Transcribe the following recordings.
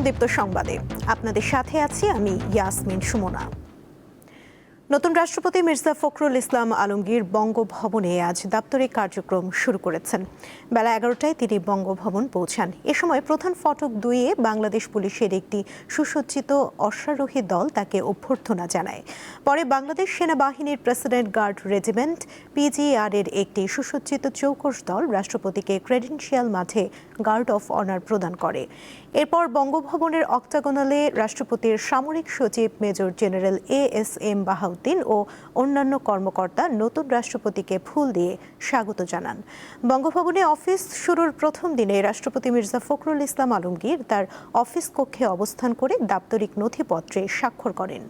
প্রদীপ্ত সংবাদে আপনাদের সাথে আছি আমি ইয়াসমিন সুমনা। নতুন রাষ্ট্রপতি মির্জা ফখরুল ইসলাম আলমগীর বঙ্গভবনে আজ দাপ্তরিক কার্যক্রম শুরু করেছেন। বেলা 11টায় তিনি বঙ্গভবন পৌঁছান। এ সময় প্রধান ফটক 2-এ বাংলাদেশ পুলিশের একটি সুসজ্জিত অশ্বারোহী দল তাকে অভ্যর্থনা জানায়। পরে বাংলাদেশ সেনাবাহিনীর প্রেসিডেন্ট গার্ড রেজিমেন্ট PGR এর একটি সুসজ্জিত চৌকস দল রাষ্ট্রপতিকে ক্রেডেনশিয়াল মাঠে গার্ড অফ অনার প্রদান করে। এরপর বঙ্গভবনের অক্টাগোনালে রাষ্ট্রপতির সামরিক সচিব মেজর জেনারেল ASM বাহাউদ্দিন ও অন্যান্য কর্মকর্তা নতুন রাষ্ট্রপতিকে ফুল দিয়ে স্বাগত জানান। বঙ্গভবনে অফিস শুরুর প্রথম দিনে রাষ্ট্রপতি মির্জা ফখরুল ইসলাম আলমগীর তার অফিস কক্ষে অবস্থান করে দাপ্তরিক নথিপত্রে স্বাক্ষর করেন।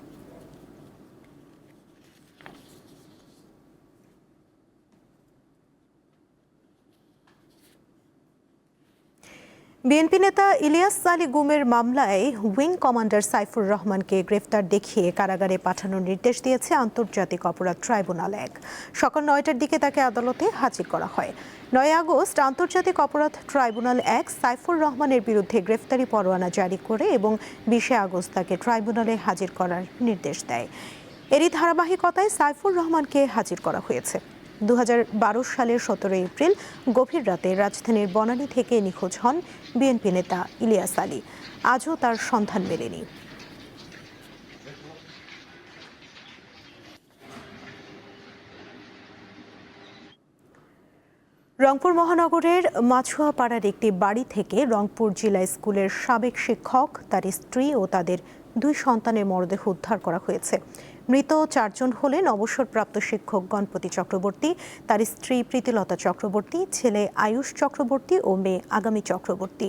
বিএনপি নেতা ইলিয়াস আলী গুমের মামলায় উইং কমান্ডার সাইফুর রহমানকে গ্রেফতার দেখিয়ে কারাগারে পাঠানোর নির্দেশ দিয়েছে আন্তর্জাতিক অপরাধ ট্রাইব্যুনাল 1। সকাল 9টার দিকে তাকে আদালতে হাজির করা হয়। 9 আগস্ট আন্তর্জাতিক অপরাধ ট্রাইব্যুনাল 1 সাইফুর রহমানের বিরুদ্ধে গ্রেফতারি পরোয়ানা জারি করে এবং 20 আগস্ট তাকে ট্রাইব্যুনালে হাজির করার নির্দেশ দেয়। এরই ধারাবাহিকতায় সাইফুর রহমানকে হাজির করা হয়েছে। 2012 সালের 17 এপ্রিল গভীর রাতে রাজধানীর বনানী থেকে নিখোঁজ হন বিএনপি নেতা ইলিয়াস আলী। আজও তার সন্ধান মেলেনি। রংপুর মহানগরের মাছুয়াপাড়ার একটি বাড়ি থেকে রংপুর জেলা স্কুলের সাবেক শিক্ষক, তার স্ত্রী ও তাদের 2 সন্তানের মরদেহ উদ্ধার করা হয়েছে। মৃত 4 জন হলেন অবসরপ্রাপ্ত শিক্ষক গণপতি চক্রবর্তী, তার স্ত্রী প্রীতিলতা চক্রবর্তী, ছেলে আয়ুষ চক্রবর্তী ও মেয়ে আগামী চক্রবর্তী।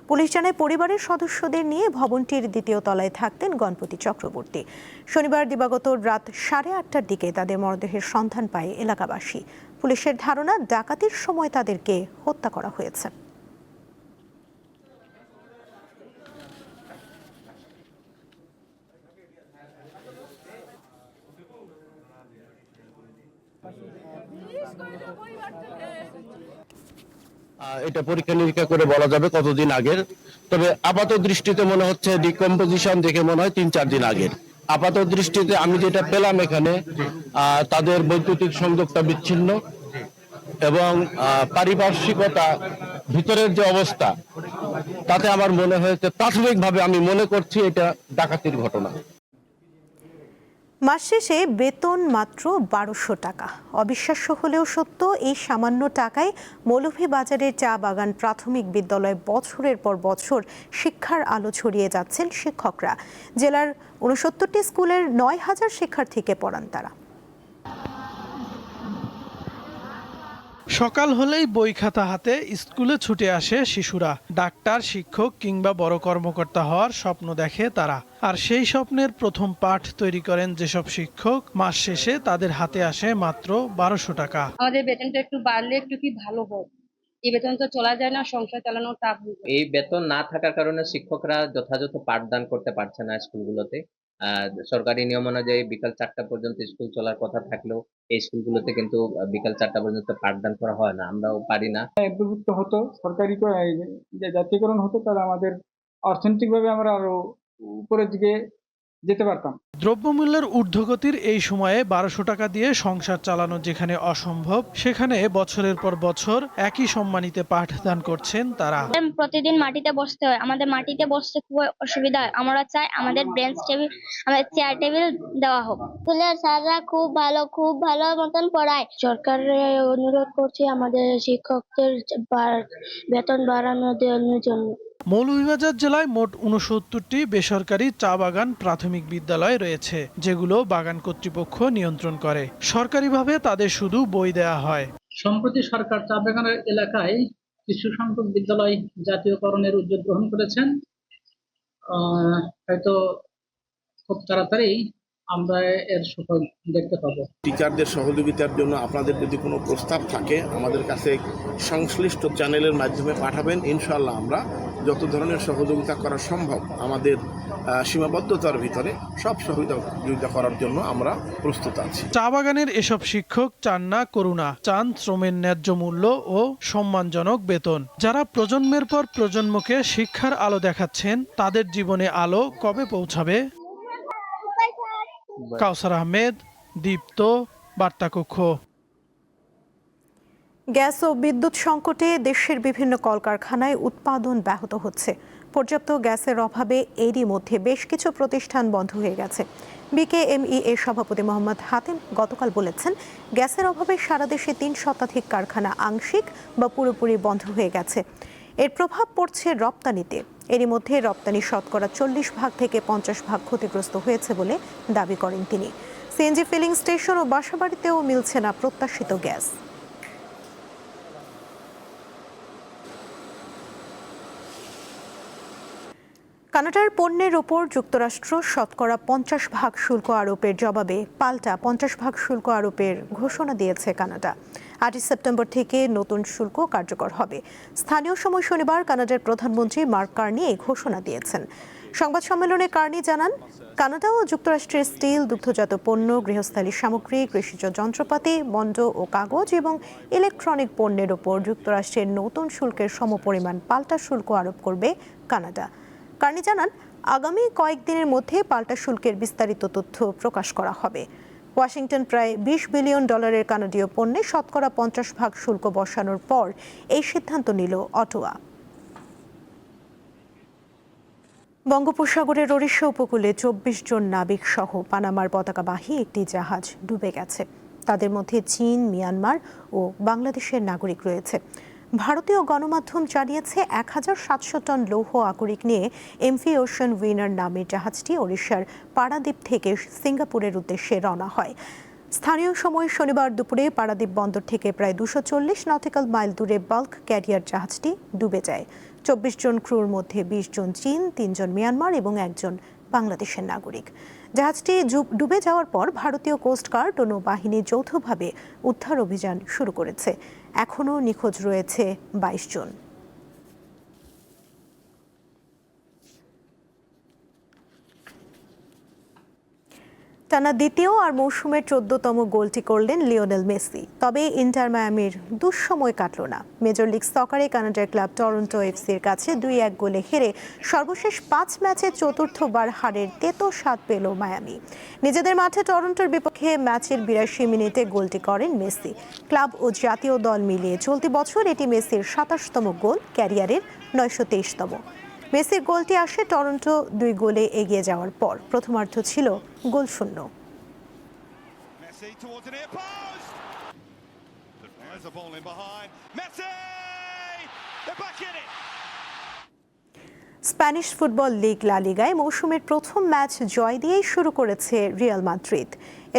পুলিশ জানায় পরিবারের সদস্যদের নিয়ে ভবনটির 2য় তলায় থাকতেন গণপতি চক্রবর্তী। শনিবার দিবাগত রাত 8:30টার দিকে তাদের মরদেহের সন্ধান পায় এলাকাবাসী। পুলিশের ধারণা ডাকাতির সময় তাদেরকে হত্যা করা হয়েছে। এটা পরীক্ষা নিরীক্ষা করে বলা যাবে কতদিন আগের, তবে আপাত দৃষ্টিতে মনে হচ্ছে ডিকম্পোজিশন দেখে মনে হয় 3-4 দিন আগের। আপাত দৃষ্টিতে আমি যেটা পেলাম এখানে তাদের বৈদ্যুতিক সংযোগটা বিচ্ছিন্ন এবং পারিপার্শ্বিকতা ভিতরের যে অবস্থা তাতে আমার মনে হয়েছে, প্রাথমিকভাবে আমি মনে করছি এটা ডাকাতির ঘটনা। মাস শেষে বেতন মাত্র 1200 টাকা। অবিশ্বাস্য হলেও সত্য, এই সামান্য টাকায় মৌলভীবাজারের চা বাগান প্রাথমিক বিদ্যালয়ে বছরের পর বছর শিক্ষার আলো ছড়িয়ে যাচ্ছেন শিক্ষকরা। জেলার 69টি স্কুলের 9000 শিক্ষার্থীকে পড়ান তারা। সকাল হলেই বই খাতা হাতে স্কুলে ছুটে আসে শিশুরা। ডাক্তার, শিক্ষক কিংবা বড় কর্মকর্তা হওয়ার স্বপ্ন দেখে তারা। আর সেই স্বপ্নের প্রথম পাঠ তৈরি করেন যেসব শিক্ষক, মাস শেষে তাদের হাতে আসে মাত্র 1200 টাকা। আমাদের বেতনটা একটু বাড়লে একটু কি ভালো হয়, এই বেতন তো চলা যায় না, সংসার চালানো টাফ। এই বেতন না থাকার কারণে শিক্ষকরা যথাযথ পাঠদান করতে পারছে না স্কুলগুলোতে। সরকারি নিয়ম অনুযায়ী বিকাল 4টা পর্যন্ত স্কুল চলার কথা থাকলেও এই স্কুলগুলোতে কিন্তু বিকাল 4টা পর্যন্ত পাঠদান করা হয় না, আমরাও পারি না। একীভূত হতো, সরকারি যে জাতীয়করণ হতো, তাহলে আমাদের অর্থনৈতিকভাবে আমরা আরো উপরের দিকে যেতে পারতাম। দ্রব্যমূল্যের ঊর্ধ্বগতির এই সময়ে 1200 টাকা দিয়ে সংসার চালানো যেখানে অসম্ভব, সেখানে বছরের পর বছর একই সম্মানিতে পাঠদান করছেন তারা। প্রতিদিন মাটিতে বসতে হয়, আমাদের মাটিতে বসতে খুব অসুবিধা হয়। আমরা চাই আমাদের বেঞ্চ টেবিল, আমাদের চেয়ার টেবিল দেওয়া হোক। স্কুলের স্যাররা খুব ভালো মতন পড়ায়। সরকারের অনুরোধ করছি আমাদের শিক্ষকদের বেতন বাড়ানোর জন্য। মৌলভীবাজার জেলায় মোট 69টি বেসরকারি চা বাগান প্রাথমিক বিদ্যালয় রয়েছে, যেগুলো বাগান কর্তৃপক্ষ নিয়ন্ত্রণ করে। সরকারিভাবে তাদের শুধু বই দেয়া হয়। সম্প্রতি সরকার চা বাগানের এলাকায় কিছু সংখ্যক বিদ্যালয় জাতীয়করণের উদ্যোগ গ্রহণ করেছেন। হয়তো খুব তাড়াতাড়ি আমরা এর সুফল দেখতে পাবো। টিচারদের সহযোগিতার জন্য আপনাদের যদি কোনো প্রস্তাব থাকে আমাদের কাছে সংশ্লিষ্ট চ্যানেলের মাধ্যমে পাঠাবেন। ইনশাআল্লাহ আমরা যত ধরনের সহযোগিতা করা সম্ভব আমাদের সীমাবদ্ধতার ভিতরে সব সহযোগিতা করার জন্য আমরা প্রস্তুত আছি। চা বাগানের এসব শিক্ষক চান না করুণা, চান শ্রমের ন্যায্য মূল্য ও সম্মানজনক বেতন। যারা প্রজন্মের পর প্রজন্মকে শিক্ষার আলো দেখাচ্ছেন, তাদের জীবনে আলো কবে পৌঁছাবে? কাউসার আহমেদ, দীপ্ত, বার্তাকক্ষ। গ্যাস ও বিদ্যুৎ সংকটে দেশের বিভিন্ন কলকারখানায় উৎপাদন ব্যাহত হচ্ছে। পর্যাপ্ত গ্যাসের অভাবে এরই মধ্যে বেশ কিছু প্রতিষ্ঠান বন্ধ হয়ে গেছে। বিকেএমইএ সভাপতি মোহাম্মদ হাতিম গতকাল বলেছেন, গ্যাসের অভাবে সারা দেশে ৩ শতাধিক কারখানা আংশিক বা পুরোপুরি বন্ধ হয়ে গেছে। এর প্রভাব পড়ছে রপ্তানিতে। এরই মধ্যে রপ্তানি শতকরা 40% থেকে 50% ক্ষতিগ্রস্ত হয়েছে বলে দাবি করেন তিনি। সিএনজি ফিলিং স্টেশন ও বাসাবাড়িতেও মিলছে না প্রত্যাশিত গ্যাস। কানাডার পণ্যের ওপর যুক্তরাষ্ট্র শতকরা 50% শুল্ক আরোপের জবাবে পাল্টা 50% শুল্ক আরোপের ঘোষণা দিয়েছে কানাডা। 8 সেপ্টেম্বর থেকে নতুন শুল্ক কার্যকর হবে। স্থানীয় সময় শনিবার কানাডার প্রধানমন্ত্রী মার্ক কার্নি এই ঘোষণা দিয়েছেন। সংবাদ সম্মেলনে কার্নি জানান, কানাডা ও যুক্তরাষ্ট্রের স্টিল, দুগ্ধজাত পণ্য, গৃহস্থালী সামগ্রী, কৃষিজ যন্ত্রপাতি, মণ্ড ও কাগজ এবং ইলেকট্রনিক পণ্যের ওপর যুক্তরাষ্ট্রের নতুন শুল্কের সমপরিমাণ পাল্টা শুল্ক আরোপ করবে কানাডা। কার্নি জানান, আগামী কয়েকদিনের মধ্যে পাল্টা শুল্কের বিস্তারিত তথ্য প্রকাশ করা হবে। ওয়াশিংটন প্রায় $20 বিলিয়ন কানাডীয় পণ্যে শতকরা 50% শুল্ক বসানোর পর এই সিদ্ধান্ত নিল অটোয়া। বঙ্গোপসাগরের ওড়িশা উপকূলে 24 জন নাবিক সহ পানামার পতাকাবাহী একটি জাহাজ ডুবে গেছে। তাদের মধ্যে চীন, মিয়ানমার ও বাংলাদেশের নাগরিক রয়েছে। ভারতীয় গণমাধ্যম জানিয়েছে 1700 টন লৌহ আকরিক নিয়ে এমভি ওশান উইনার নামের জাহাজটি ওড়িশার পারাদ্বীপ থেকে সিঙ্গাপুরের উদ্দেশ্যে রওনা হয়। স্থানীয় সময় শনিবার দুপুরে পারাদ্বীপ বন্দর থেকে প্রায় 240 নটিক্যাল মাইল দূরে বাল্ক ক্যারিয়ার জাহাজটি ডুবে যায়। 24 জন ক্রুর মধ্যে 20 জন চীন, 3 জন মিয়ানমার এবং 1 জন বাংলাদেশের নাগরিক। জাহাজটি ডুবে যাওয়ার পর ভারতীয় কোস্টগার্ড ও নৌবাহিনী যৌথভাবে উদ্ধার অভিযান শুরু করেছে। এখনও নিখোঁজ রয়েছে 22 জন। টানা দ্বিতীয় আর মৌসুমের 14তম গোলটি করলেন লিওনেল মেসি। তবে ইন্টার মায়ামির দুঃসময় কাটল না। মেজর লিগ সকারে কানাডার ক্লাব টরন্টো এফসির কাছে 2-1 গোলে হেরে সর্বশেষ 5 ম্যাচে চতুর্থবার হারের তেতো স্বাদ পেল মায়ামি। নিজেদের মাঠে টরন্টোর বিপক্ষে ম্যাচের 82 মিনিটে গোলটি করেন মেসি। ক্লাব ও জাতীয় দল মিলিয়ে চলতি বছর এটি মেসির 27তম গোল, ক্যারিয়ারের 923তম। মেসির গোলটি আসে টরন্টো 2 গোলে এগিয়ে যাওয়ার পর। প্রথমার্ধ ছিল গোলশূন্য। স্প্যানিশ ফুটবল লিগ লা লিগায় মৌসুমের প্রথম ম্যাচ জয় দিয়েই শুরু করেছে রিয়াল মাদ্রিদ।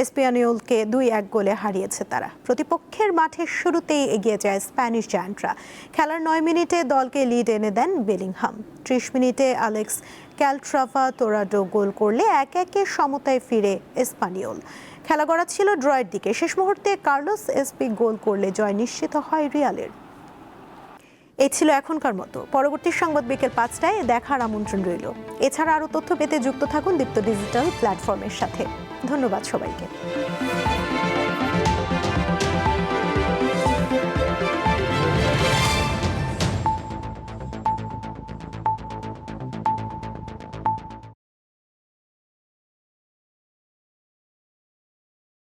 এসপিয়ানিওলকে 2-1 গোলে হারিয়েছে তারা। প্রতিপক্ষের মাঠের শুরুতেই এগিয়ে যায় স্প্যানিশ জায়ান্টরা। খেলার 9 মিনিটে দলকে লিড এনে দেন বেলিংহাম। 30 মিনিটে আলেক্স ক্যালট্রাভা তোরাডো গোল করলে 1-1 সমতায় ফিরে এসপানিওল। খেলা গড়া ছিল ড্রয়ের দিকে। শেষ মুহূর্তে কার্লোস এসপি গোল করলে জয় নিশ্চিত হয় রিয়ালের। এই ছিল এখনকার মতো। পরবর্তী সংবাদ বিকেল 5টায় দেখার আমন্ত্রণ রইল। এছাড়া আরও তথ্য পেতে যুক্ত থাকুন দীপ্ত ডিজিটাল প্ল্যাটফর্মের সাথে। ধন্যবাদ সবাইকে।